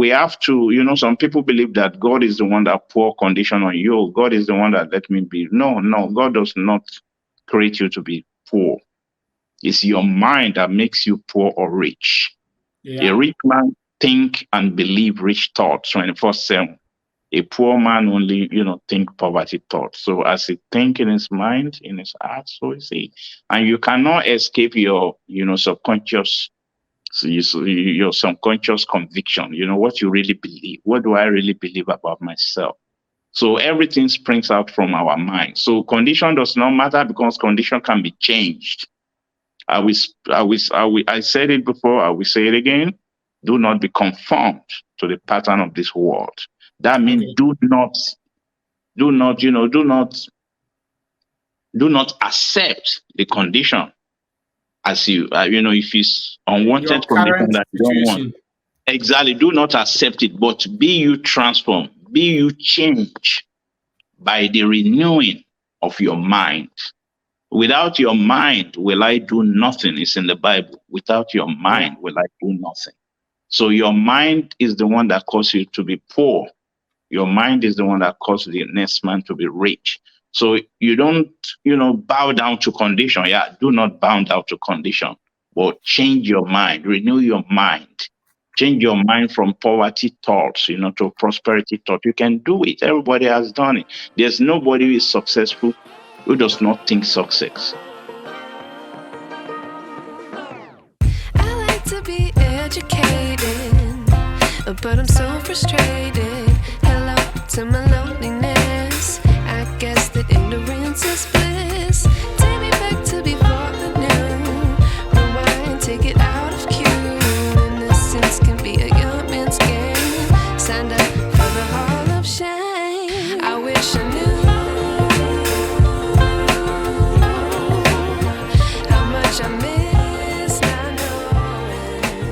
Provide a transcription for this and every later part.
we have to, some people believe that God is the one that pour condition on you. God is the one that let me be. No, no, God does not create you to be poor. It's your mind that makes you poor or rich. A Yeah. rich man think and believe rich thoughts 24/7. A poor man only, think poverty thoughts. So as he think in his mind, in his heart, so is he. And you cannot escape your, subconscious, your subconscious conviction. What you really believe. What do I really believe about myself? So everything springs out from our mind. So condition does not matter because condition can be changed. I said it before. I will say it again. Do not be conformed to the pattern of this world. That means Okay. do not, do not accept the condition as if it's Your unwanted condition current that you don't want. situation. Exactly. Do not accept it, but be you transformed, be you changed by the renewing of your mind. Without your mind will I do nothing. It's in the Bible. Without your Yeah. mind will I do nothing. So your mind is the one that causes you to be poor. Your mind is the one that causes the next man to be rich. So you don't, bow down to condition. Yeah, do not bow down to condition, but change your mind, renew your mind. Change your mind from poverty thoughts, to prosperity thought. You can do it. Everybody has done it. There's nobody who is successful who does not think success. I like to be educated, but I'm so frustrated. Hello to my loneliness. I guess that ignorance is bliss. Take me back to before the new. Rewind, take it out of cue. Innocence can be a young man's game. Signed up for the hall of shame. I wish I knew how much I miss not knowing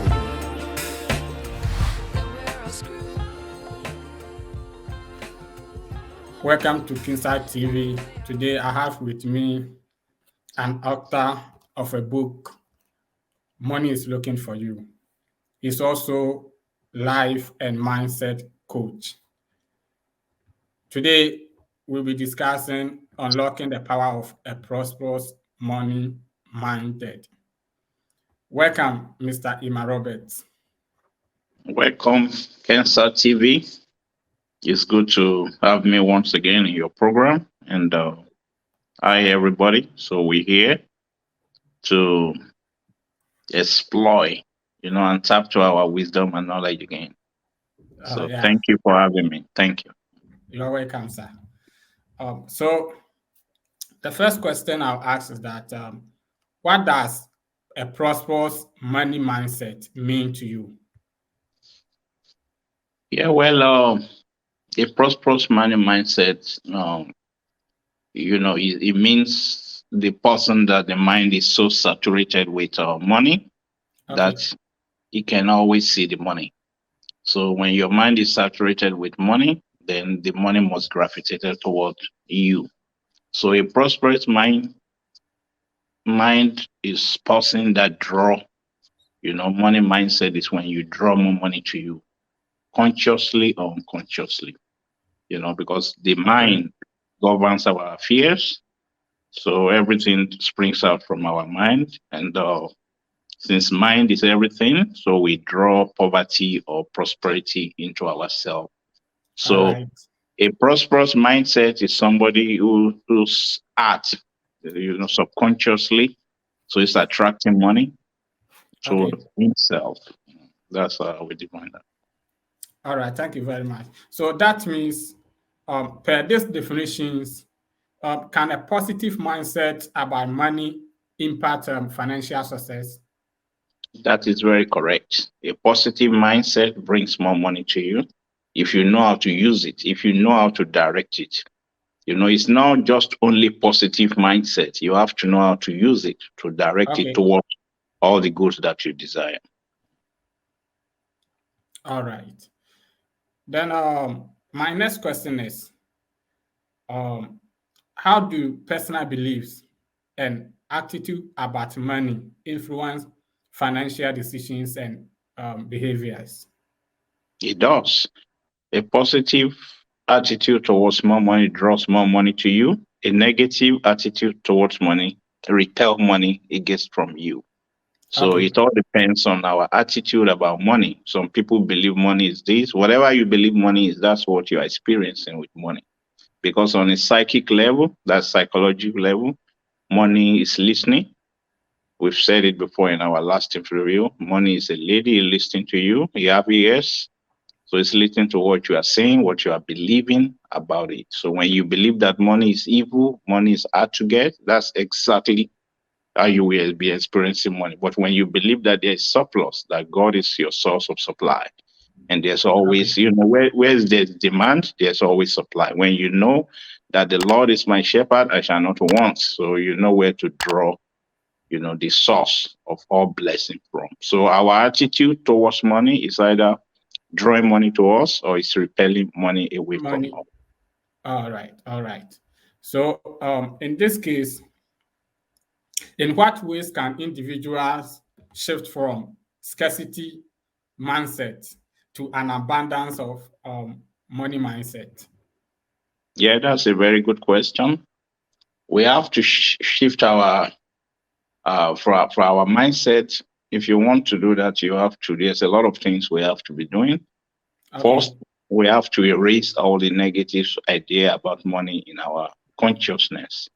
that we're all screwed. Welcome to Kinside TV. Today I have with me an author of a book, Money is Looking for You. He's also life and mindset coach. Today we'll be discussing unlocking the power of a prosperous money mindset. Welcome, Mr. Ima Roberts. Welcome, Cancer TV. It's good to have me once again in your program. And hi, everybody. So we're here to exploit, and tap to our wisdom and knowledge again. So Yeah, thank you for having me. Thank you. you're welcome, sir. So the first question I'll ask is that what does a prosperous money mindset mean to you? Yeah, well, a prosperous money mindset, it means the person that the mind is so saturated with money that Okay. he can always see the money. So when your mind is saturated with money, then the money must gravitate toward you. So a prosperous mind is person that draw. Money mindset is when you draw more money to you, consciously or unconsciously. Because the Okay. mind governs our affairs. So everything springs out from our mind, and since mind is everything, so we draw poverty or prosperity into ourselves. All So right. a prosperous mindset is somebody who's at, subconsciously, so it's attracting money to Okay. himself. That's how we define that. All right. Thank you very much. So that means, per these definitions, can a positive mindset about money impact financial success? That is very correct. A positive mindset brings more money to you if you know how to use it, if you know how to direct it. It's not just only positive mindset. You have to know how to use it to direct it Okay. towards all the goods that you desire. All right. Then my next question is, um, how do personal beliefs and attitude about money influence financial decisions and behaviors? It does. A positive attitude towards more money draws more money to you. A negative attitude towards money repel money it gets from you. So Okay. it all depends on our attitude about money. Some people believe money is this. Whatever you believe money is, that's what you're experiencing with money. Because on a psychic level, that psychological level, money is listening. We've said it before in our last interview. Money is a lady listening to you. You have ears. So it's listening to what you are saying, what you are believing about it. So when you believe that money is evil, money is hard to get, that's exactly how you will be experiencing money. But when you believe that there is surplus, that God is your source of supply, and there's Okay. always, where there's demand, there's always supply. When you know that the Lord is my shepherd, I shall not want. So you know where to draw, the source of all blessing from. So our attitude towards money is either drawing money to us or it's repelling money away from Money. us. All right. All right. So, in this case, in what ways can individuals shift from scarcity mindset to an abundance of money mindset? Yeah, that's a very good question. We have to shift our for our mindset. If you want to do that, you have to. There's a lot of things we have to be doing. Okay. First, we have to erase all the negative idea about money in our consciousness.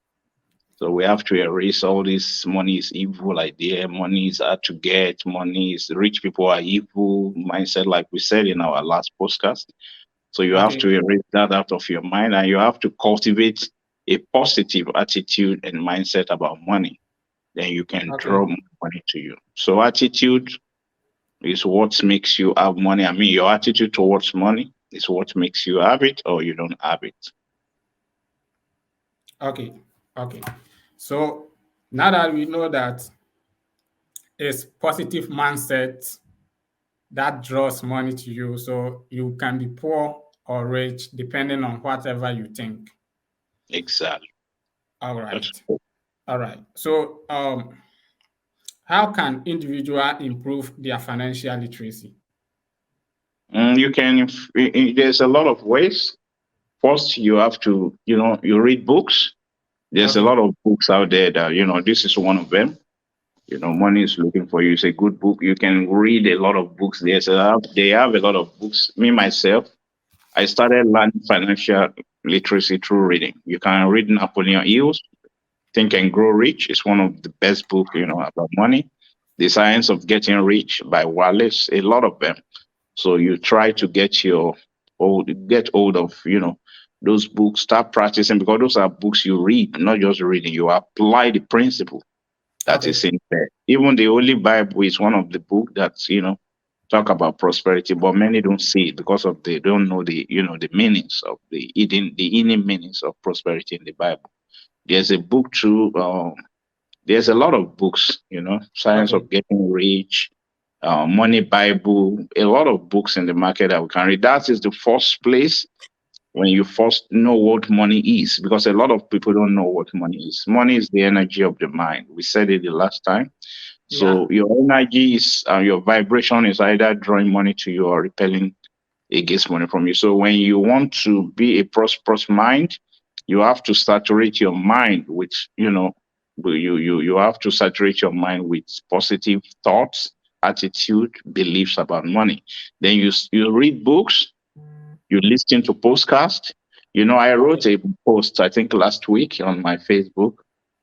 So we have to erase all this money is evil idea, money is hard to get, money is rich people are evil mindset, like we said in our last podcast. So you have Okay. to erase that out of your mind and you have to cultivate a positive attitude and mindset about money. Then you can Okay. draw more money to you. So attitude is what makes you have money. I mean, your attitude towards money is what makes you have it or you don't have it. Okay. Okay. So now that we know that it's positive mindset that draws money to you, so you can be poor or rich depending on whatever you think. Exactly. All That's right. All right. So, how can individual improve their financial literacy? You can. There's a lot of ways. First, you have to, you read books. There's a Okay. lot of books out there that, this is one of them. Money is looking for you. It's a good book. You can read a lot of books. They have a lot of books. Me myself, I started learning financial literacy through reading. You can read Napoleon Hill's Think and Grow Rich. It's one of the best books, about money. The Science of Getting Rich by Wallace. A lot of them. So you try to get hold of, those books, start practicing because those are books you read, not just reading. You apply the principle that Okay. is in there. Even the Holy Bible is one of the books that's, talk about prosperity, but many don't see it because of they don't know the meanings of the hidden meanings of prosperity in the Bible. There's a book too. There's a lot of books, Science Okay. of Getting Rich, Money Bible, a lot of books in the market that we can read. That is the first place when you first know what money is, because a lot of people don't know what money is. Money is the energy of the mind. We said it the last time. Yeah. So your energy is, your vibration is either drawing money to you or repelling against money from you. So when you want to be a prosperous mind, you have to saturate your mind with, you have to saturate your mind with positive thoughts, attitude, beliefs about money. Then you read books, you listen to podcasts. I wrote Okay. a post, I think last week on my Facebook.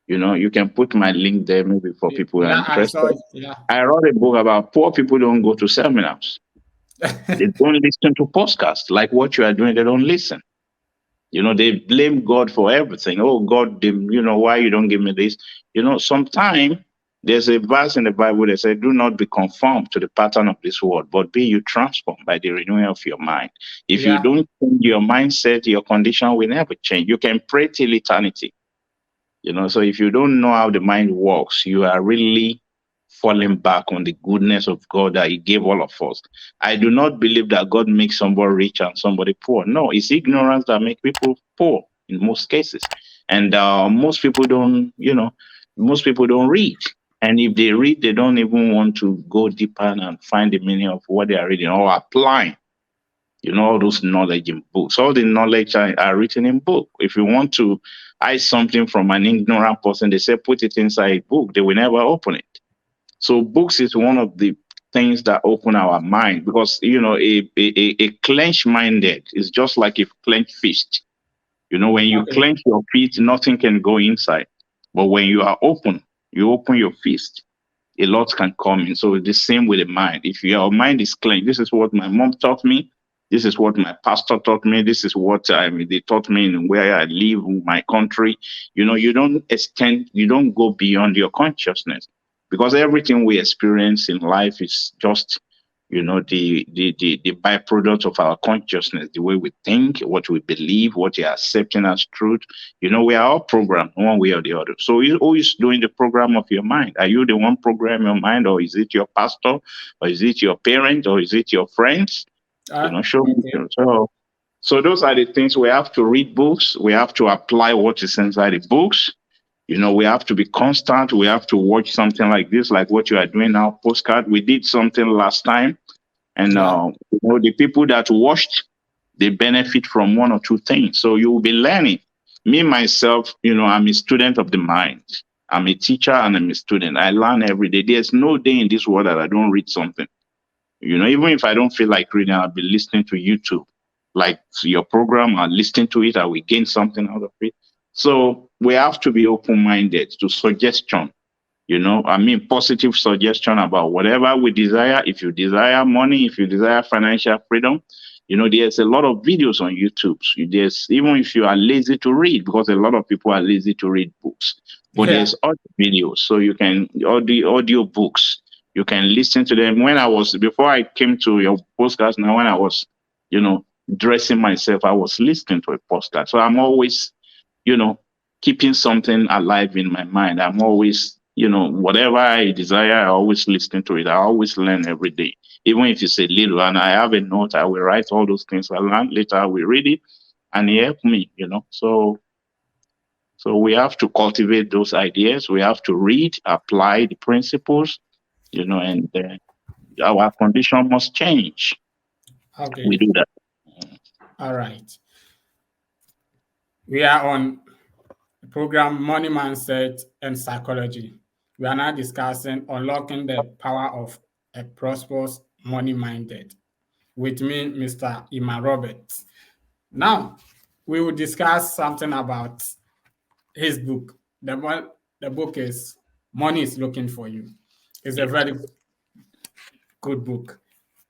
You can put my link there maybe for people who are Yeah, I saw interested. it. Yeah. I wrote a book about poor people don't go to seminars. They don't listen to podcasts like what you are doing. They don't listen. They blame God for everything. Oh, God, why you don't give me this? Sometime there's a verse in the Bible that says, do not be conformed to the pattern of this world, but be you transformed by the renewing of your mind. If you Yeah. don't change your mindset, your condition will never change. You can pray till eternity. So if you don't know how the mind works, you are really falling back on the goodness of God that He gave all of us. I do not believe that God makes somebody rich and somebody poor. No, it's ignorance that makes people poor in most cases. And most people don't read. And if they read, they don't even want to go deeper and find the meaning of what they are reading or applying. All those knowledge in books. All the knowledge are written in book. If you want to hide something from an ignorant person, they say put it inside a book. They will never open it. So books is one of the things that open our mind, because a clenched minded is just like a clenched fist. When you Okay. clench your feet, nothing can go inside. But when you are open, you open your fist, a lot can come in. So it's the same with the mind. If your mind is clean, this is what my mom taught me. This is what my pastor taught me. This is what they taught me in where I live, in my country. You don't go beyond your consciousness, because everything we experience in life is just the byproduct of our consciousness, the way we think, what we believe, what we are accepting as truth. We are all programmed one way or the other. So who is doing the program of your mind? Are you the one programming your mind, or is it your pastor, or is it your parent, or is it your friends? Show me. Okay. So those are the things. We have to read books. We have to apply what is inside the books. We have to be constant. We have to watch something like this, like what you are doing now, postcard. We did something last time, and Yeah. the people that watched, they benefit from one or two things. So you will be learning. Me myself, I'm a student of the mind. I'm a teacher and I'm a student. I learn every day. There's no day in this world that I don't read something. Even if I don't feel like reading, I'll be listening to YouTube. Like your program, I'll listen to it. I will gain something out of it. So we have to be open-minded to suggestion. Positive suggestion about whatever we desire. If you desire money, if you desire financial freedom, there's a lot of videos on YouTube. There's, even if you are lazy to read, because a lot of people are lazy to read books, but Yeah. there's audio videos. So you can audio books. You can listen to them. Before I came to your podcast, now when I was, dressing myself, I was listening to a podcast. So I'm always, you know, keeping something alive in my mind. I'm always, whatever I desire, I always listen to it. I always learn every day, even if it's a little. And I have a note, I will write all those things I learn. Later, I will read it, and it helped me. So we have to cultivate those ideas. We have to read, apply the principles, and our condition must change. We Okay. do that. All right. We are on the program Money Mindset and Psychology. We are now discussing unlocking the power of a prosperous money minded. With me, Mr. Ima Roberts. Now, we will discuss something about his book. The book is Money is Looking for You. It's a very good book.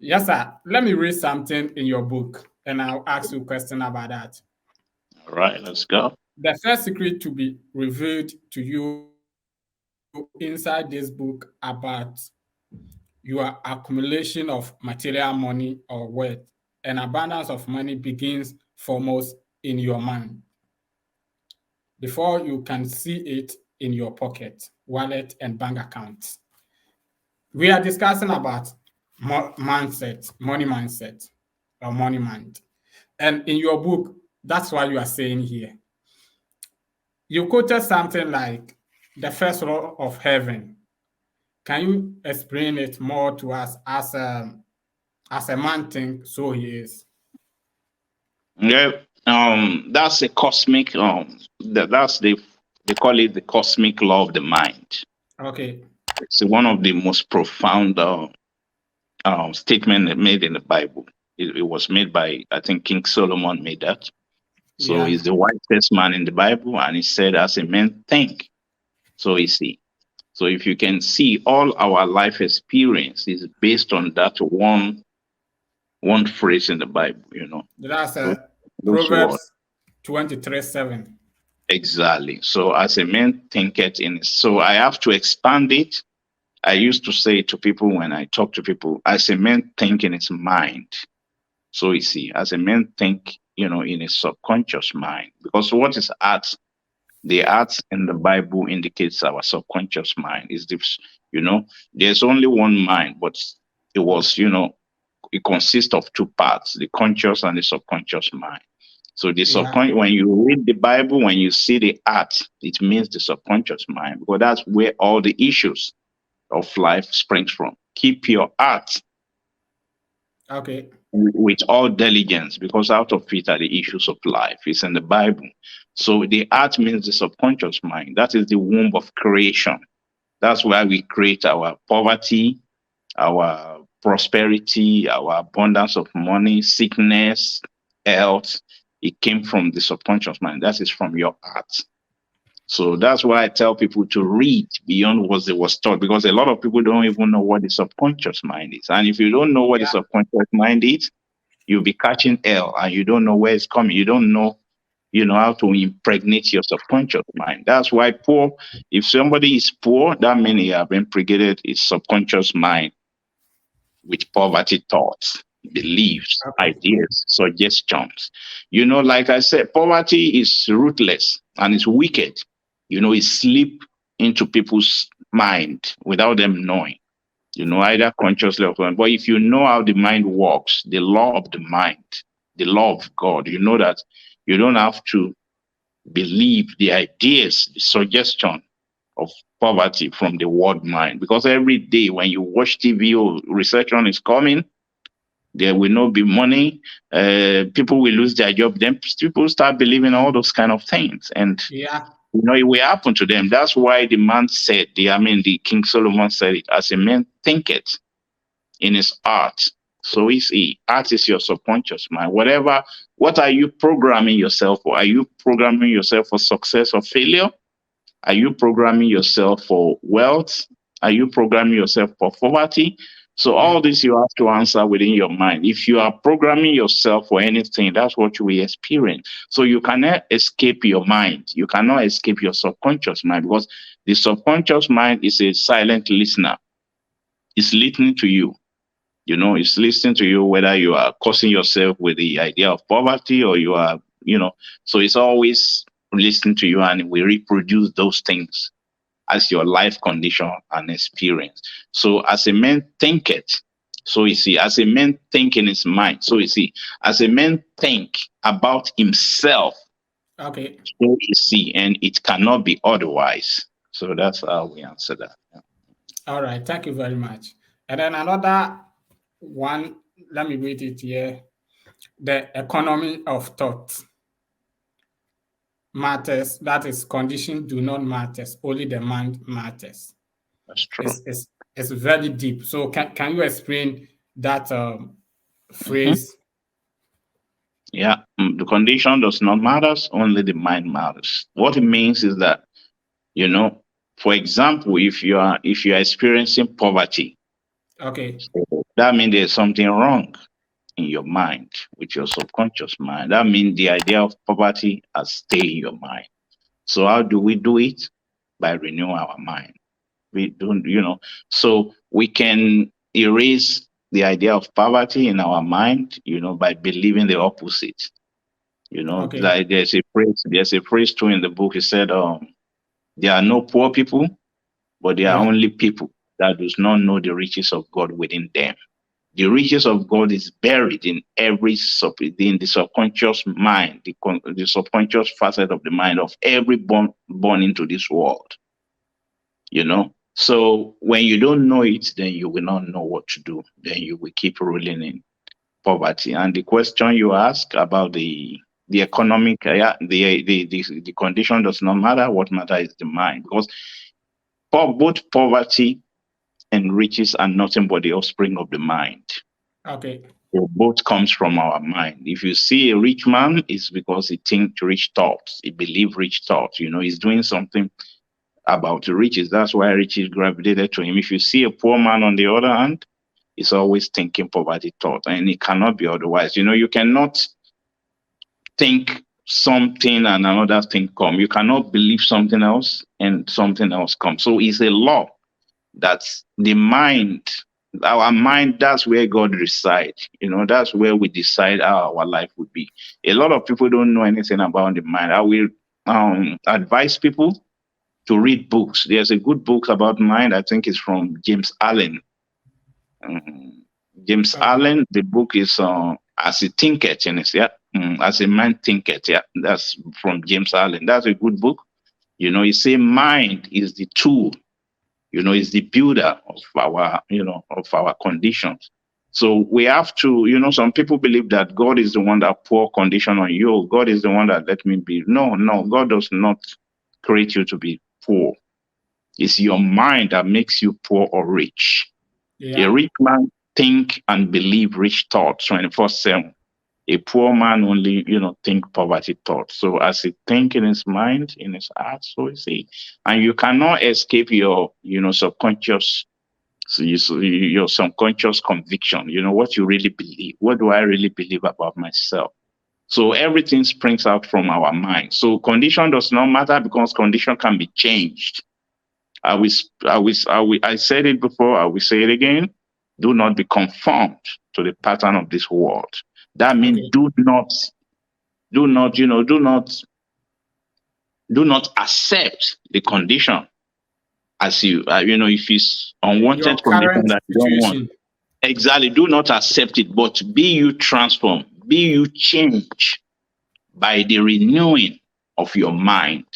Yes, sir. Let me read something in your book and I'll ask you a question about that. All right, let's go. The first secret to be revealed to you inside this book about your accumulation of material money or wealth and abundance of money begins foremost in your mind before you can see it in your pocket, wallet, and bank accounts. We are discussing about mindset, money mindset, or money mind. And in your book, that's what you are saying here. You quoted something like the first law of heaven. Can you explain it more to us as a man thinks, so he is? Yeah, that's a cosmic. That's they call it the cosmic law of the mind. Okay. It's one of the most profound statement made in the Bible. It was made by, I think, King Solomon made that. So Yeah. he's the wisest man in the Bible, and he said, "As a man think, so is he." So if you can see, all our life experience is based on that one phrase in the Bible. That's those, those words. Proverbs 23:7. Exactly. So as a man thinketh in, so I have to expand it. I used to say to people when I talk to people, as a man think in his mind. So you see, as a man think, in his subconscious mind. Because what is art? The art in the Bible indicates our subconscious mind. Is this, there's only one mind, but it was, it consists of two parts, the conscious and the subconscious mind. So the Yeah. subconscious, when you read the Bible, when you see the art, it means the subconscious mind, because that's where all the issues of life springs from. Keep your art. Okay. with all diligence, because out of it are the issues of life. It's in the Bible. So the heart means the subconscious mind. That is the womb of creation. That's why we create our poverty, our prosperity, our abundance of money, sickness, health. It came from the subconscious mind. That is from your heart. So that's why I tell people to read beyond what they was taught, because a lot of people don't even know what the subconscious mind is. And if you don't know what the Yeah. subconscious mind is, you'll be catching hell and you don't know where it's coming. You don't know, how to impregnate your subconscious mind. That's why poor, if somebody is poor, that means he have impregnated his subconscious mind with poverty thoughts, beliefs, Okay. ideas, suggestions. Like I said, poverty is ruthless and it's wicked. It slip into people's mind without them knowing, either consciously or unconsciously. But if you know how the mind works, the law of the mind, the law of God, you know that you don't have to believe the ideas, the suggestion of poverty from the word mind. Because every day when you watch TV or recession is coming, there will not be money. People will lose their job. Then people start believing all those kind of things. And Yeah. it will happen to them. That's why the man said, the King Solomon said it, as a man thinketh in his heart, so is he. Art is your subconscious mind. What are you programming yourself for? Are you programming yourself for success or failure? Are you programming yourself for wealth? Are you programming yourself for poverty? So Yeah. all this you have to answer within your mind. If you are programming yourself for anything, that's what you will experience. So you cannot escape your mind. You cannot escape your subconscious mind, because the subconscious mind is a silent listener. It's listening to you. It's listening to you whether you are causing yourself with the idea of poverty or you are, so it's always listening to you, and we reproduce those things as your life condition and experience. So as a man thinketh, so you see, as a man think in his mind, so you see, as a man think about himself, Okay. so you see, and it cannot be otherwise. So that's how we answer that. Yeah. All right. Thank you very much. And then another one, let me read it here. The economy of thought matters. That is, condition do not matters. Only the mind matters. That's true. It's very deep. So can you explain that Mhm. phrase? Yeah, the condition does not matter, only the mind matters. What it means is that, you know, for example, if you are experiencing poverty, Okay. that means there's something wrong in your mind, with your subconscious mind. That means the idea of poverty has stayed in your mind. So how do we do it? By renewing our mind. We don't, so we can erase the idea of poverty in our mind, by believing the opposite. Okay. Like there's a phrase too in the book. It said, there are no poor people, but there are Yeah. only people that does not know the riches of God within them. The riches of God is buried in in the subconscious mind, the subconscious facet of the mind of every born into this world. So when you don't know it, then you will not know what to do. Then you will keep rolling in poverty. And the question you ask about the economic, yeah, the condition does not matter. What matters is the mind, because both poverty and riches are nothing but the offspring of the mind. Okay. So both comes from our mind. If you see a rich man, it's because he thinks rich thoughts, he believes rich thoughts. He's doing something about the riches. That's why riches gravitated to him. If you see a poor man, on the other hand, he's always thinking poverty thought, and it cannot be otherwise. You cannot think something and another thing come. You cannot believe something else and something else comes. So it's a law. That's the mind. Our mind, that's where God resides. That's where we decide how our life would be. A lot of people don't know anything about the mind. I will advise people to read books. There's a good book about mind. I think it's from James Allen. Um, James Okay. Allen. The book is As a Thinketh, yeah. As a Man Thinketh, yeah. That's from James Allen. That's a good book. He say mind is the tool. Is the builder of our conditions. So we have to, some people believe that God is the one that pour condition on you. God is the one that let me be. No, no, God does not create you to be poor. It's your mind that makes you poor or rich. A Yeah. rich man think and believe rich thoughts 24/7. A poor man only, think poverty thoughts. So as he think in his mind, in his heart, so is he. And you cannot escape your, subconscious, your subconscious conviction, what you really believe. What do I really believe about myself? So everything springs out from our mind. So condition does not matter because condition can be changed. I said it before, I will say it again. Do not be conformed to the pattern of this world. That means Okay. do not, do not accept the condition as you, if it's Your unwanted condition current that you don't want. situation. Exactly. Do not accept it, but be you transformed, be you changed by the renewing of your mind.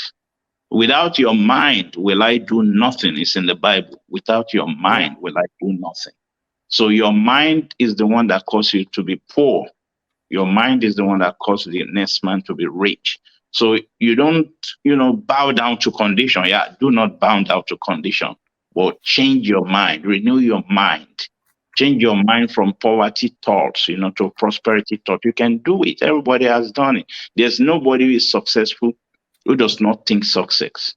Without your mind will I do nothing. It's in the Bible. Without your Yeah. mind will I do nothing. So your mind is the one that causes you to be poor. Your mind is the one that causes the next man to be rich. So you don't, bow down to condition. Yeah, do not bow down to condition, but change your mind, renew your mind. Change your mind from poverty thoughts, to prosperity thought. You can do it. Everybody has done it. There's nobody who is successful who does not think success.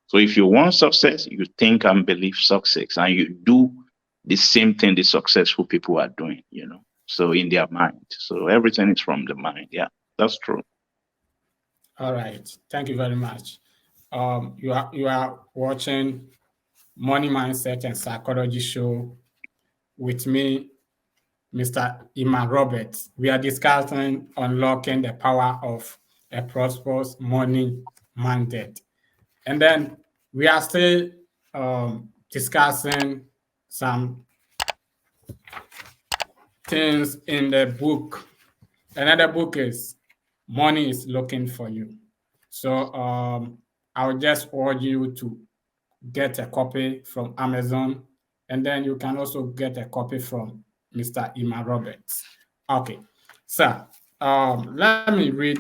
So if you want success, you think and believe success, and you do the same thing the successful people are doing. So in their mind. So everything is from the mind. Yeah, that's true. All right. Thank you very much. You are watching Money Mindset and Psychology Show with me, Mr. Iman Roberts. We are discussing unlocking the power of a prosperous money mindset. And then we are still discussing some things in the book. Another book is Money is Looking for You. So I'll just urge you to get a copy from Amazon, and then you can also get a copy from Mr. Iman Roberts. Okay, so let me read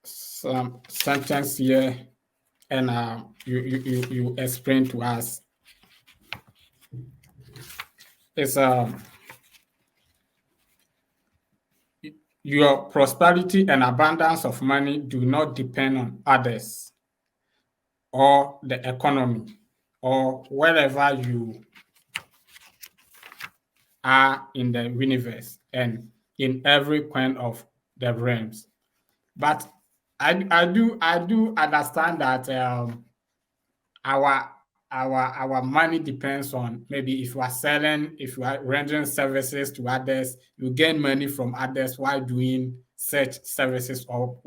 some sentence here, and you explain to us. It's your prosperity and abundance of money do not depend on others or the economy or wherever you are in the universe and in every point of the realms. But I do understand that our our money depends on, maybe if you are selling, if you are rendering services to others, you gain money from others while doing such services, or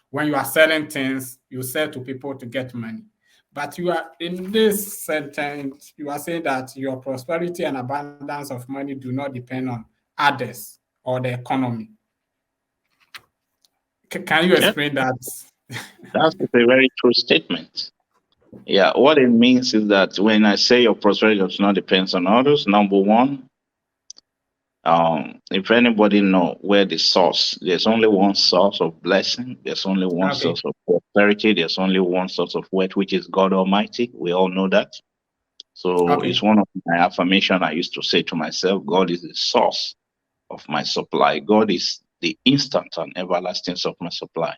when you are selling things, you sell to people to get money. But you are in this sentence, you are saying that your prosperity and abundance of money do not depend on others or the economy. Can you Yeah, explain that? that's a very true statement. Yeah, what it means is that when I say your prosperity does not depend on others, number one, if anybody know where the source, there's only one source of blessing, there's only one Okay. source of prosperity, there's only one source of wealth, which is God Almighty. We all know that. So it's Okay. one of my affirmation I used to say to myself, God is the source of my supply. God is the instant and everlasting source of my supply.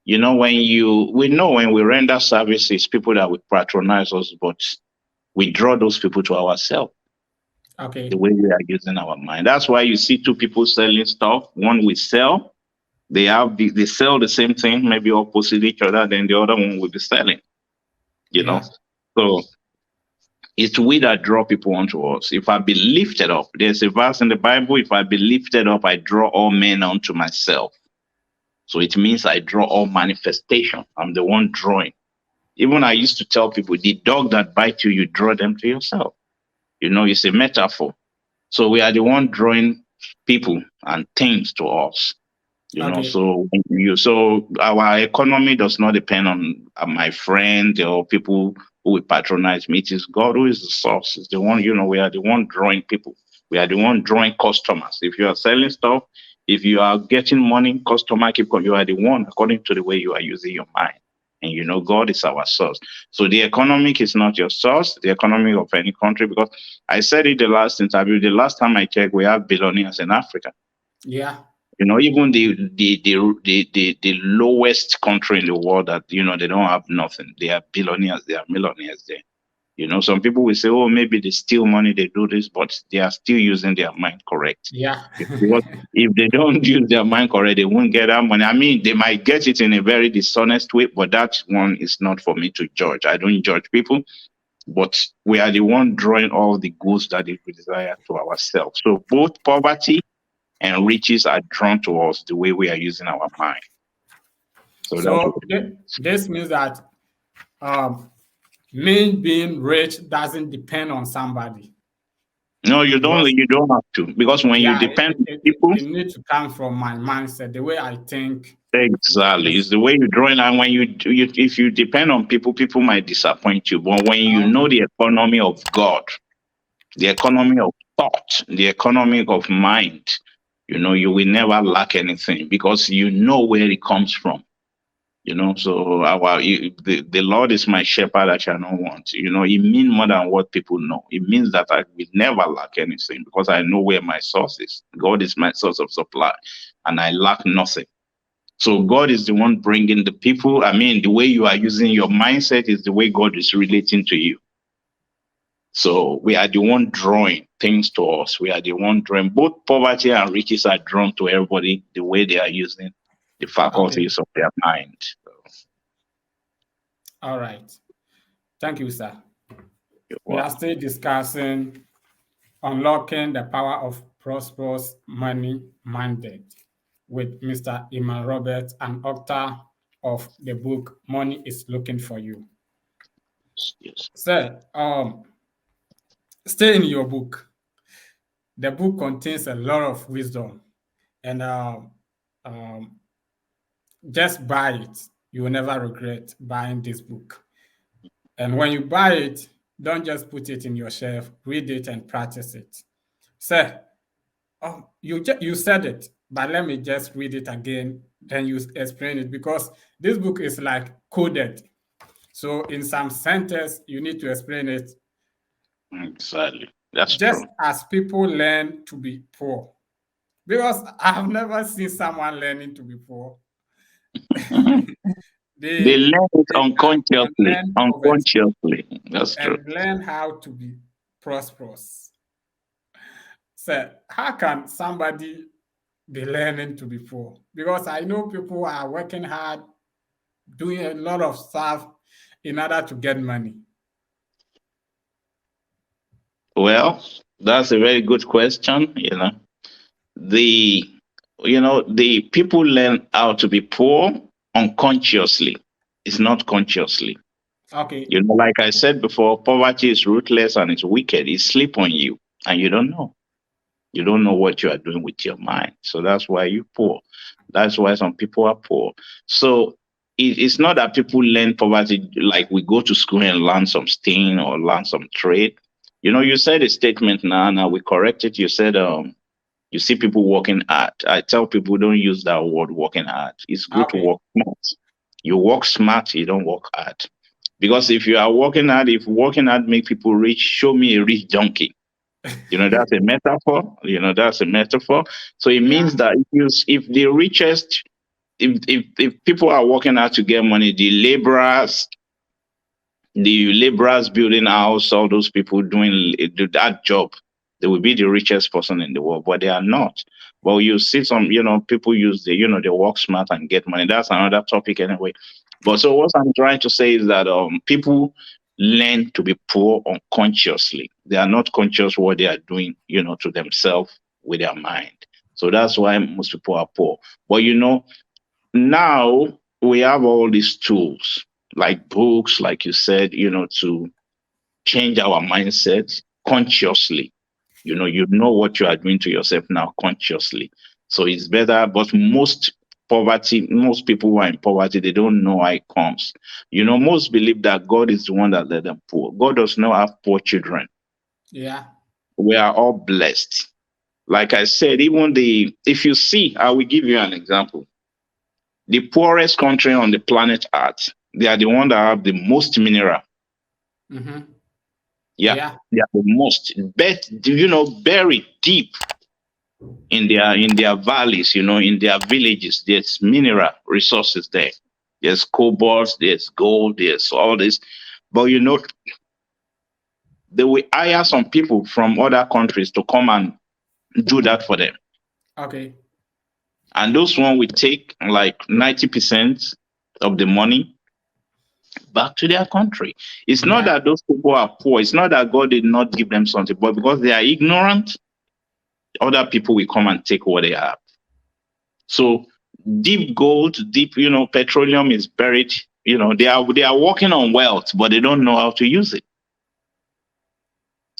We know when we render services, people that would patronize us, but we draw those people to ourselves the Okay. way we are using our mind. That's why you see two people selling stuff. One will sell, they sell the same thing, maybe opposite each other, then the other one will be selling, you know. Yeah. So it's we that draw people onto us. If I be lifted up, there's a verse in the Bible, if I be lifted up, I draw all men unto myself. So it means I draw all manifestation. I'm the one drawing. Even I used to tell people, the dog that bites you, you draw them to yourself. It's a metaphor. So we are the one drawing people and things to us. Okay. So so our economy does not depend on my friend or people who will patronize me. It is God who is the source. It's the one, we are the one drawing people. We are the one drawing customers. If you are selling stuff, if you are getting money, customer keep coming. You are the one according to the way you are using your mind. And God is our source. So the economic is not your source, the economy of any country, because I said it the last interview, the last time I checked, we have billionaires in Africa. Yeah. Even the lowest country in the world that they don't have nothing. They are billionaires, they are millionaires there. Some people will say, oh, maybe they steal money, they do this, but they are still using their mind correct. Yeah. Because if they don't use their mind correct, they won't get that money. I mean, they might get it in a very dishonest way, but that one is not for me to judge. I don't judge people, but we are the one drawing all the goods that we desire to ourselves. So both poverty and riches are drawn to us the way we are using our mind. So that's what So this means that um, me being rich doesn't depend on somebody. no, you don't. Because You don't have to, because when you yeah, depend on people, it needs to come from my mindset, the way I think. exactly, it's Is the way you draw it. And when if you depend on people, people might disappoint you. But when you know okay. the economy of God, the economy of thought, the economy of mind, you will never lack anything because you know where it comes from. So the Lord is my shepherd, I shall not want. It means more than what people know. It means that I will never lack anything because I know where my source is. God is my source of supply, and I lack nothing. So God is the one bringing the people. I mean, the way you are using your mindset is the way God is relating to you. So we are the one drawing things to us. We are the one drawing. Both poverty and riches are drawn to everybody the way they are using the Okay. faculties of their mind. All right. Thank you, sir. You're We are welcome. still discussing unlocking the power of prosperous money mandate with Mr. Iman Roberts, an author of the book Money is Looking for You. Yes. Sir, stay in your book. The book contains a lot of wisdom, and um, just buy it. You will never regret buying this book. And when you buy it, don't just put it in your shelf, read it and practice it. Sir, you said it, but let me just read it again, then you explain it because this book is like coded. So in some sentence, you need to explain it. Exactly. That's Just true. as people learn to be poor, because I have never seen someone learning to be poor. Mhm. They they learn it they unconsciously. learn poverty Unconsciously. That's true. and learn how to be prosperous. So how can somebody be learning to be poor? Because I know people are working hard, doing a lot of stuff in order to get money. Well, that's a very good question. The the people learn how to be poor unconsciously. It's not consciously. Okay. Like I said before, poverty is ruthless and it's wicked. It sleep on you and you don't know. You don't know what you are doing with your mind. So that's why you're poor. That's why some people are poor. So it's not that people learn poverty like we go to school and learn some thing or learn some trade. You said a statement now. Now we correct it. You said you see people working hard. I tell people don't use that word working hard. It's good to Okay. work smart. You work smart, you don't work hard. Because if you are working hard, if working hard make people rich, show me a rich donkey. That's a metaphor. That's a metaphor. So it Yeah. means that if the richest, if people are working hard to get money, the laborers building a house, all those people do that job, they will be the richest person in the world, but they are not. But you see some, people use they work smart and get money. That's another topic anyway. But so what I'm trying to say is that people learn to be poor unconsciously. They are not conscious what they are doing, to themselves with their mind. So that's why most people are poor. But now we have all these tools like books, like you said, to change our mindset consciously. You know what you are doing to yourself now consciously. So it's better, but most poverty, most people who are in poverty, they don't know how it comes. Most believe that God is the one that let them poor. God does not have poor children. Yeah. We are all blessed. Like I said, if you see, I will give you an example. The poorest country on the planet Earth, they are the one that have the most mineral. Mm-hmm. Yeah, Yeah. they are the most, buried deep in their valleys, in their villages. There's mineral resources there. There's cobalt, there's gold, there's all this. But they will hire some people from other countries to come and do that for them. Okay. And those one will take like 90% of the money back to their country. It's not Yeah. that those people are poor. It's not that God did not give them something, but because they are ignorant, other people will come and take what they have. So deep gold, deep, petroleum is buried. They are working on wealth, but they don't know how to use it.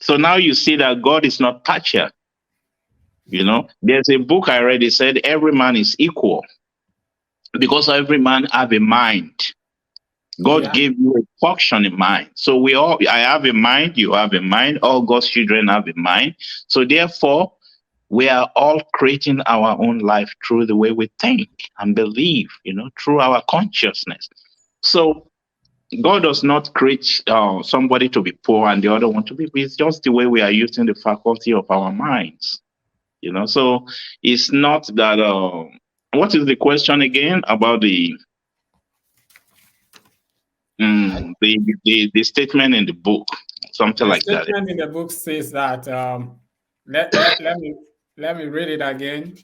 So now you see that God is not partial. There's a book I read. It said every man is equal because every man have a mind. God Yeah. gave you a functioning mind. So I have a mind, you have a mind, all God's children have a mind. So therefore, we are all creating our own life through the way we think and believe, through our consciousness. So God does not create somebody to be poor and the other one to be. It's just the way we are using the faculty of our minds. So it's not that. What is the question again about I, the statement in the book? Something the like that. statement in the book says that let me read it again.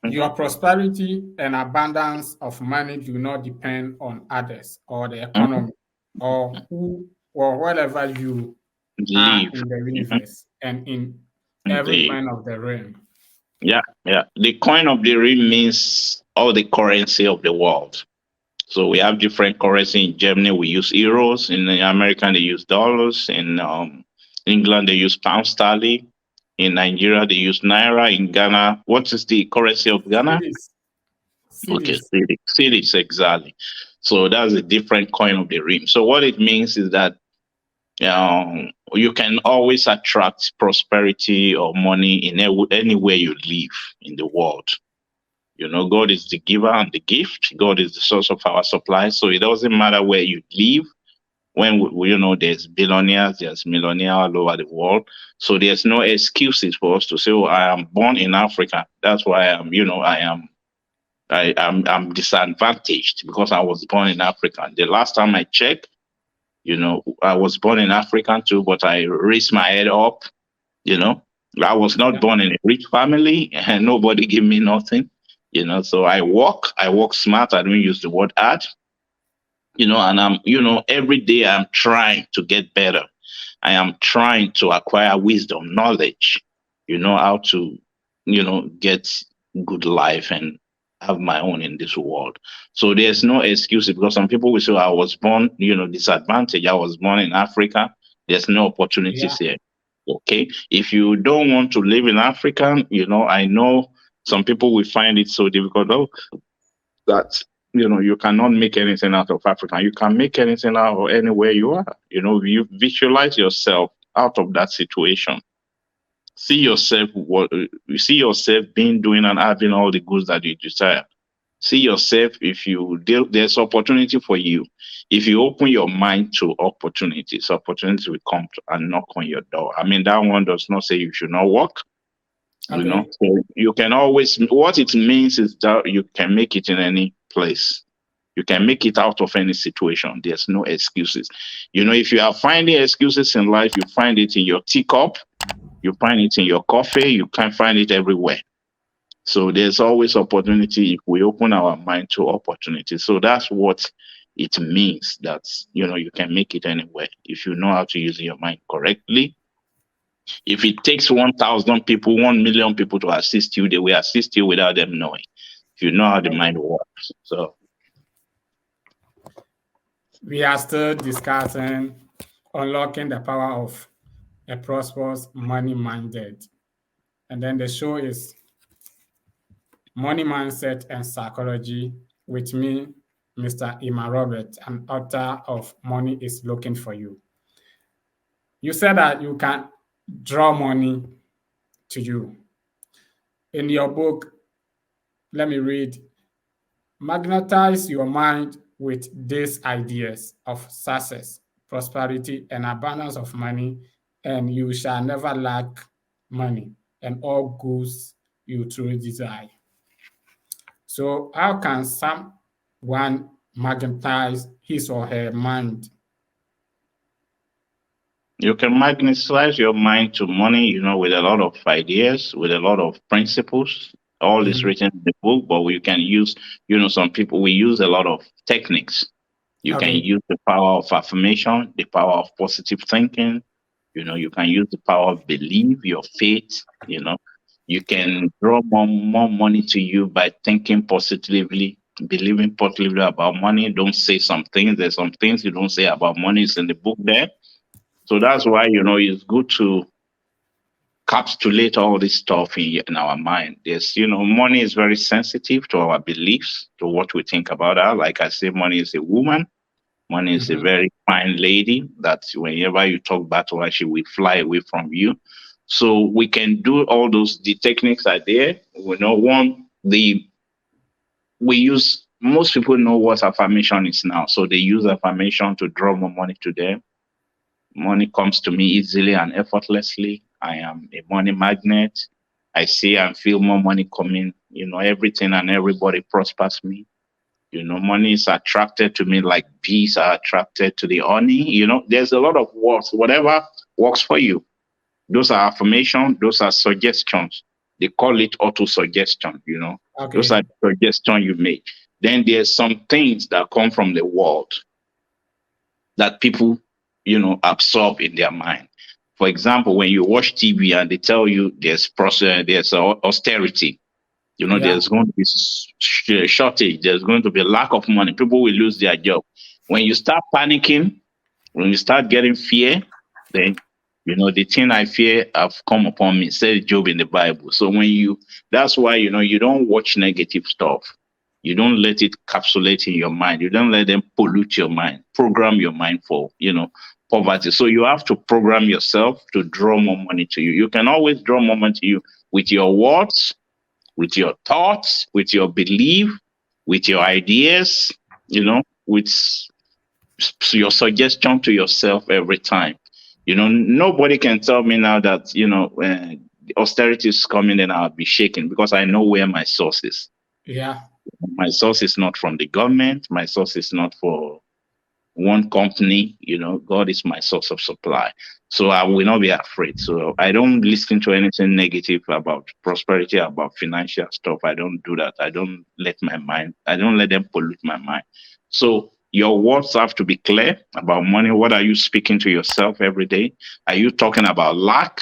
Your Mhm. prosperity and abundance of money do not depend on others or the Mhm. economy or who or whatever you are Believe. in the Mhm. universe and in every The point of the realm. Yeah, yeah. The coin of the realm means all the currency of the world. So we have different currency. In Germany, we use euros. In America, they use dollars. In England, they use pound sterling. In Nigeria, they use naira. In Ghana, what is the currency of Ghana? Cities, Okay, cities. cities exactly. So that's a different coin of the realm. So what it means is that you can always attract prosperity or money in anywhere you live in the world. God is the giver and the gift. God is the source of our supply. So it doesn't matter where you live. When there's billionaires, there's millionaires all over the world. So there's no excuses for us to say, "Oh, I am born in Africa. That's why I'm disadvantaged because I was born in Africa." The last time I checked, I was born in Africa too, but I raised my head up. You know, I was not Yeah. born in a rich family, and nobody gave me nothing. So I work smart. I don't use the word hard. And every day I'm trying to get better. I am trying to acquire wisdom, knowledge, how to, get good life and have my own in this world. So there's no excuse because some people will say, I was born, disadvantaged. I was born in Africa. There's no Yeah. opportunities here. Okay. If you don't want to live in Africa, I know some people will find it so difficult. Oh, that you cannot make anything out of Africa. You can make anything out of anywhere you are. You visualize yourself out of that situation. See yourself what you see yourself being doing and having all the goods that you desire. See yourself if there's opportunity for you. If you open your mind to opportunities, opportunities will come and knock on your door. I mean, that one does not say you should not work. Okay. So you can always, what it means is that you can make it in any place. You can make it out of any situation. There's no excuses. If you are finding excuses in life, you find it in your teacup, you find it in your coffee, you can find it everywhere. So there's always opportunity if we open our mind to opportunity. So that's what it means that you can make it anywhere if you know how to use your mind correctly. If it takes 1,000 people, 1 million people to assist you, they will assist you without them knowing. If you know how the mind Okay. works. So We are still discussing unlocking the power of a prosperous money minded. And then the show is Money Mindset and Psychology. With me, Mr. Ima Robert, an author of Money is Looking for You. You said that you can draw money to you. In your book, let me read: magnetize your mind with these ideas of success, prosperity, and abundance of money, and you shall never lack money and all goods you truly desire. So, how can someone magnetize his or her mind? You can magnetize your mind to money, with a lot of ideas, with a lot of principles. All is Mhm. written in the book, but we can use, some people, we use a lot of techniques. You can Okay. use the power of affirmation, the power of positive thinking. You can use the power of belief, your faith. You can draw more money to you by thinking positively, believing positively about money. Don't say some things. There's some things you don't say about money. It's in the book there. So that's why, it's good to capsulate all this stuff in our mind. There's, money is very sensitive to our beliefs, to what we think about her. Like I say, money is a woman. Money is a Mhm. very fine lady that whenever you talk bad to her, she will fly away from you. So we can do all those. The techniques are there. We use, most people know what affirmation is now. So they use affirmation to draw more money to them. Money comes to me easily and effortlessly. I am a money magnet. I see and feel more money coming. Everything and everybody prospers me. Money is attracted to me like bees are attracted to the honey. There's a lot of words, whatever works for you. Those are affirmation, those are suggestions. They call it auto suggestion. Those Okay. are the suggestions you make. Then there's some things that come from the world that people, absorb in their mind. For example, when you watch TV and they tell you there's austerity, Yeah. there's going to be shortage, there's going to be lack of money, people will lose their job. When you start panicking, when you start getting fear, then the thing I fear have come upon me, says Job in the Bible. So that's why you don't watch negative stuff. You don't let it capsulate in your mind. You don't let them pollute your mind, program your mind for poverty. So you have to program yourself to draw more money to you. You can always draw more money to you with your words, with your thoughts, with your belief, with your ideas, with your suggestion to yourself every time. Nobody can tell me now that, austerity is coming and I'll be shaking because I know where my source is. Yeah. My source is not from the government. My source is not for one company. God is my source of supply. So I will not be afraid. So I don't listen to anything negative about prosperity, about financial stuff. I don't do that. I don't let them pollute my mind. So your words have to be clear about money. What are you speaking to yourself every day? Are you talking about lack?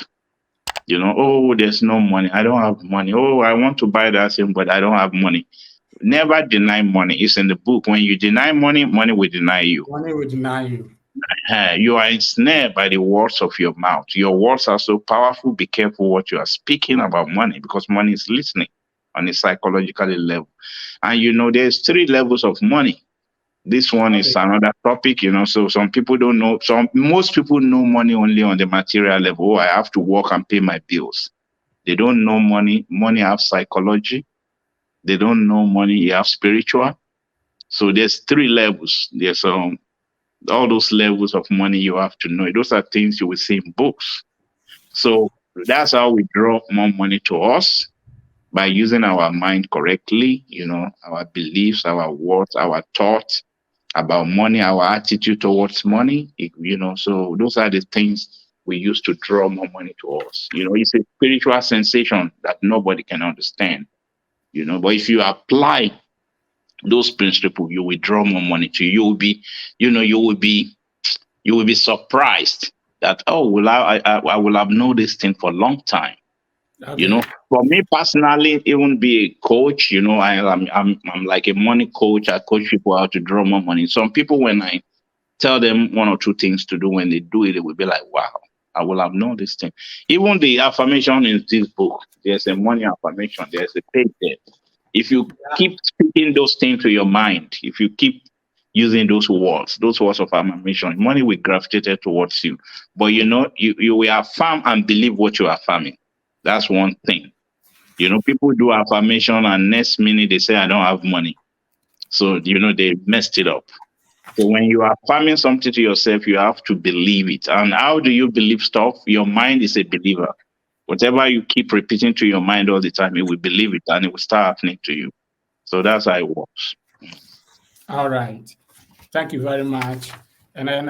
Oh, there's no money. I don't have money. Oh, I want to buy that thing, but I don't have money. Never deny money. It's in the book. When you deny money, money will deny you. Money will deny you. You are ensnared by the words of your mouth. Your words are so powerful. Be careful what you are speaking about money because money is listening on a psychological level. And there's three levels of money. This one is Okay. another topic, so some people don't know. Most people know money only on the material level. Oh, I have to work and pay my bills. They don't know money. Money have psychology. They don't know money. You have spiritual. So there's three levels. There's all those levels of money you have to know. Those are things you will see in books. So that's how we draw more money to us by using our mind correctly, our beliefs, our words, our thoughts about money, our attitude towards money, so those are the things we use to draw more money to us. It's a spiritual sensation that nobody can understand, but if you apply those principles, you will draw more money to you. You will be surprised that, oh, I will have known this thing for a long time. Okay. For me personally, even be a coach, I'm like a money coach. I coach people how to draw more money. Some people, when I tell them one or two things to do, when they do it, they will be like, wow, I will have known this thing. Even the affirmation in this book, there's a money affirmation, there's a page there. If you keep speaking those things to your mind, if you keep using those words of affirmation, money will gravitate towards you. But you will affirm and believe what you are affirming. That's one thing. People do affirmation and next minute they say, I don't have money. So, they messed it up. So when you are affirming something to yourself, you have to believe it. And how do you believe stuff? Your mind is a believer. Whatever you keep repeating to your mind all the time, it will believe it and it will start happening to you. So that's how it works. All right. Thank you very much. And then,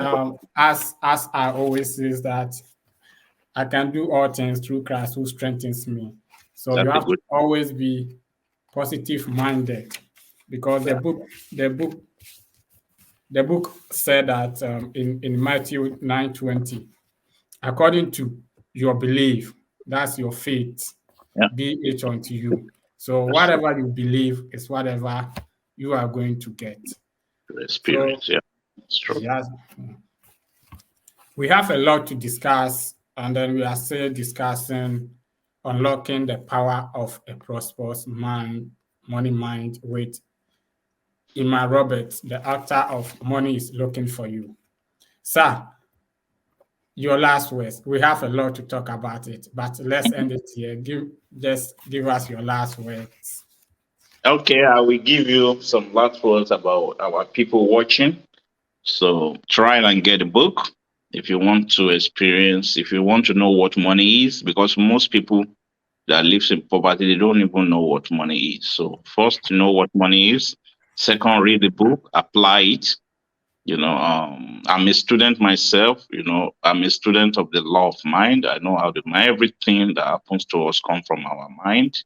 as I always say, that I can do all things through Christ who strengthens me. So That's you a have to good. always be positive minded, because the book said that, in Matthew 9:20, according to your belief, that's your faith, Yeah, be it unto you. So that's true. whatever you believe is whatever you are going to get. So Experience. Yeah, that's true. yes, we have a lot to discuss, and then we are still discussing unlocking the power of a prosperous money mind with Emma Roberts, the author of Money is Looking for You. Sir, your last words. We have a lot to talk about it, but let's end it here. Just give us your last words. Okay, I will give you some last words about our people watching. So try and get a book if you want to experience, if you want to know what money is, because most people that lives in poverty, they don't even know what money is. So first, to know what money is. Second, read the book, apply it. I'm a student myself. I'm a student of the law of mind. I know how to everything that happens to us come from our mind.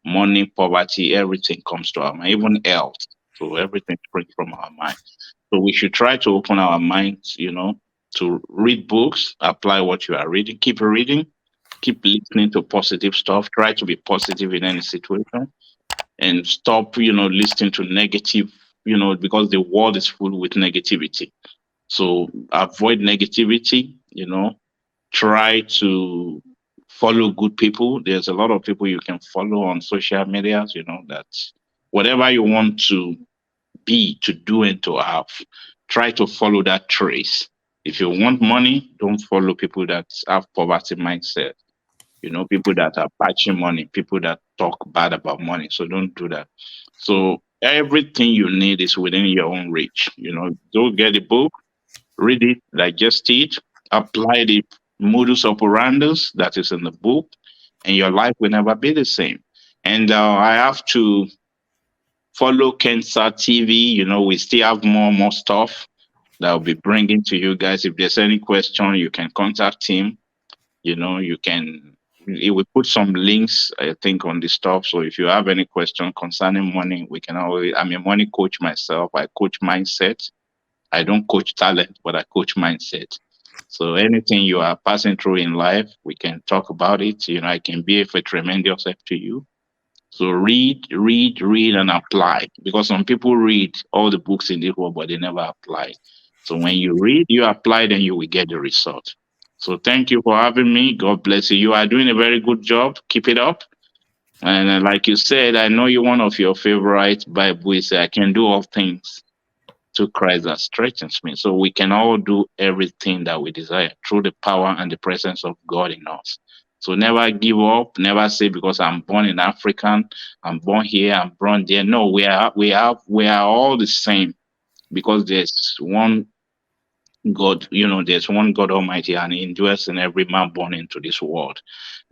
Money, poverty, everything comes to our mind, even health. So everything springs from our mind. So we should try to open our minds, to read books, apply what you are reading, keep listening to positive stuff, try to be positive in any situation, and stop, listening to negative, because the world is full with negativity. So avoid negativity, try to follow good people. There's a lot of people you can follow on social medias, that whatever you want to be, to do, and to have, try to follow that trace. If you want money, don't follow people that have poverty mindset. People that are patching money, people that talk bad about money. So don't do that. So everything you need is within your own reach. Go get a book, read it, digest it, apply the modus operandus that is in the book, and your life will never be the same. And I have to follow Kensa TV. We still have more stuff that I'll be bringing to you guys. If there's any question, you can contact him. You can. He will put some links, I think, on the stuff. So if you have any question concerning money, we can always. I'm a money coach myself. I coach mindset. I don't coach talent, but I coach mindset. So anything you are passing through in life, we can talk about it. I can be a tremendous help to you. So read, and apply. Because some people read all the books in this world, but they never apply. So when you read, you apply, then you will get the result. So thank you for having me. God bless you. You are doing a very good job. Keep it up. And like you said, I know you one of your favorite Bible is I can do all things to Christ that strengthens me. So we can all do everything that we desire through the power and the presence of God in us. So never give up. Never say because I'm born in African, I'm born here, I'm born there. No, we are all the same because there's one God. There's one God Almighty, and He indwells in every man born into this world.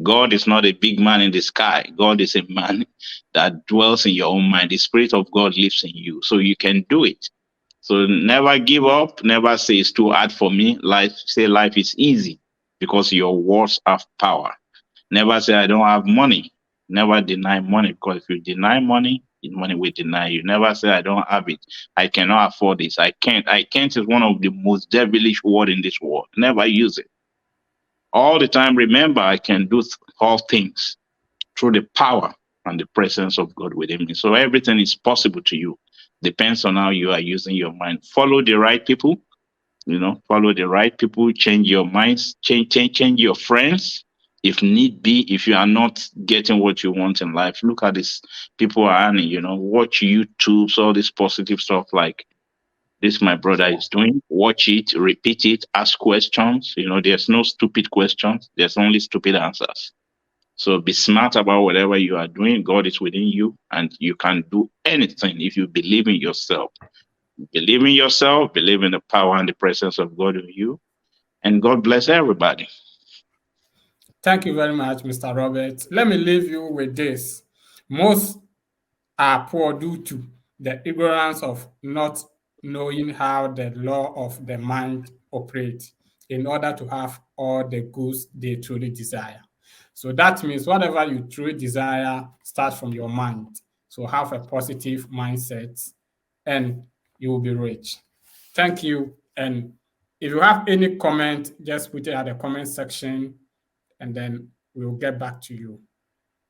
God is not a big man in the sky. God is a man that dwells in your own mind. The Spirit of God lives in you, so you can do it. So never give up. Never say it's too hard for me. Say life is easy because your words have power. Never say I don't have money. Never deny money because if you deny money, money will deny you. Never say I don't have it. I cannot afford this. I can't. I can't is one of the most devilish word in this world. Never use it. All the time, remember I can do all things through the power and the presence of God within me. So everything is possible to you. Depends on how you are using your mind. Follow the right people. Follow the right people. Change your minds. Change your friends. If need be, if you are not getting what you want in life, look at this. People are earning, watch YouTube, all this positive stuff like this my brother is doing. Watch it, repeat it, ask questions. There's no stupid questions. There's only stupid answers. So be smart about whatever you are doing. God is within you and you can do anything if you believe in yourself. Believe in yourself, believe in the power and the presence of God in you. And God bless everybody. Thank you very much, Mr. Robert. Let me leave you with this. Most are poor due to the ignorance of not knowing how the law of the mind operates in order to have all the goods they truly desire. So that means whatever you truly desire starts from your mind. So have a positive mindset and you will be rich. Thank you. And if you have any comment, just put it at the comment section and then we'll get back to you.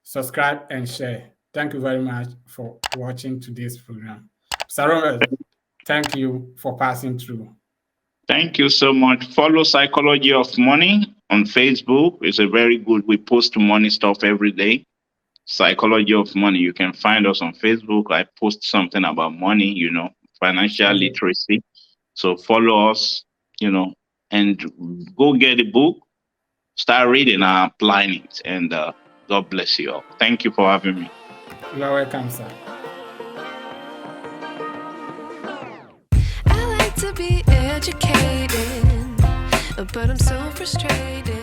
Subscribe and share. Thank you very much for watching today's program. Mr. Robert, thank you for passing through. Thank you so much. Follow Psychology of Money on Facebook. It's a very good, we post money stuff every day. Psychology of Money. You can find us on Facebook. I post something about money, financial literacy. So follow us, and go get the book, start reading and applying it. And God bless you all. Thank you for having me. You are welcome, sir. I like to be educated, but I'm so frustrated.